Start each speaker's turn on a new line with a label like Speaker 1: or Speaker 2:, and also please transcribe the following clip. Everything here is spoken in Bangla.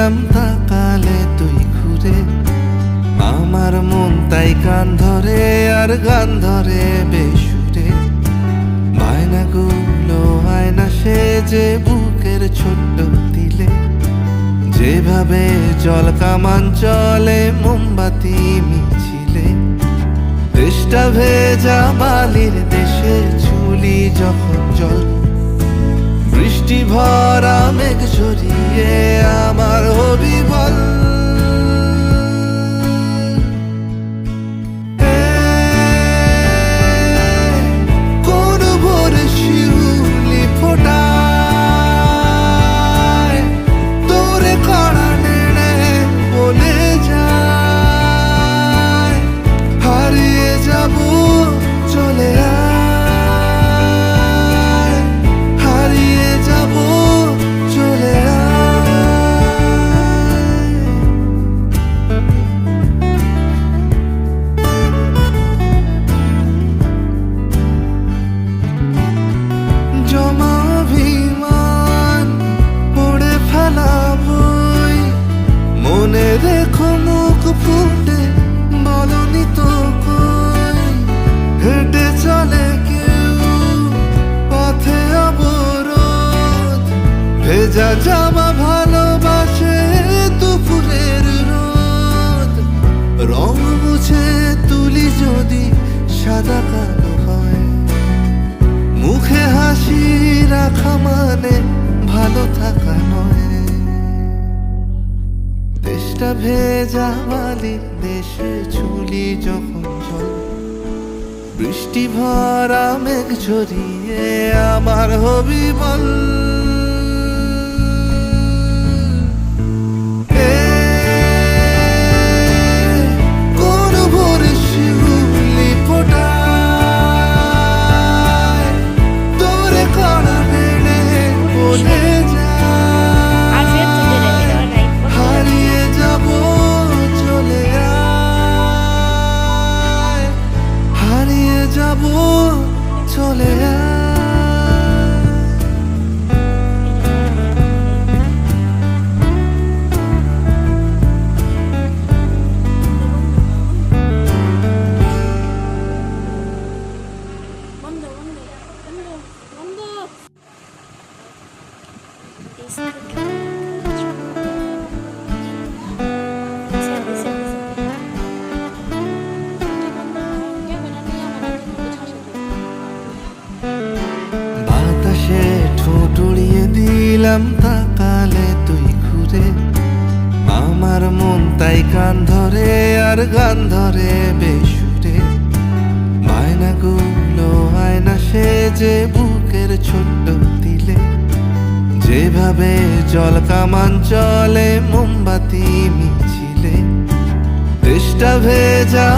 Speaker 1: দিলাম তাকালে তুই ঘুরে, আমার মন তাই কান ধরে আর গান ধরে বেসুরে। বায়নাগুলো আয়না সেজে বুকের ছোট্ট দিলে, যেভাবে জল কামান চলে মোমবাতি মিছিলে। দেশটা ভেজা বালির দেশে চুলি যখন জল, বৃষ্টি ভরা মেঘ ঝরিয়ে আমার হবি বল। কোন ভোরে শিউলি ফোটায়, তোরে কড়া নেড়ে বলে যায়, হারিয়ে যাব চলে আয়, হারিয়ে যাব চলে আয়। জমা অভিমান পড়ে ফেলা বই, মনে রেখো মুখ ফুটে বলনি তো কই। হেঁটে চলে কেউ পথে অবরোধ, ভেজা জামা ভালোবাসে দুপুরের রোদ। রং মুছে তুলি যদি সাদা কালো হয়, মুখে হাসি রাখা মানে ভালো থাকা নয়। দেশটা ভেজা বালি দেশে চুলি যখন জল, বৃষ্টি ভরা মেঘ ঝরিয়ে আমার হবি বল। কোন ভোরে শিউলি ফোটায়, তোরে কড়া নেড়ে বলে যায়, হারিয়ে যাব চলে আয়, হারিয়ে যাব চলে আয়।
Speaker 2: বন্ধ বন্ধ বন্ধ বন্ধ।
Speaker 1: বাতাসে ঠোঁট উড়িয়ে দিলাম তাকালে তুই ঘুরে, আমার মন তাই কান ধরে আর গান ধরে বেসুরে। বায়নাগুলো আয়না সেজে বুকের ছোট্ট দিলে, যেভাবে জল কামান চলে মোমবাতি মিছিলে। দেশটা ভেজা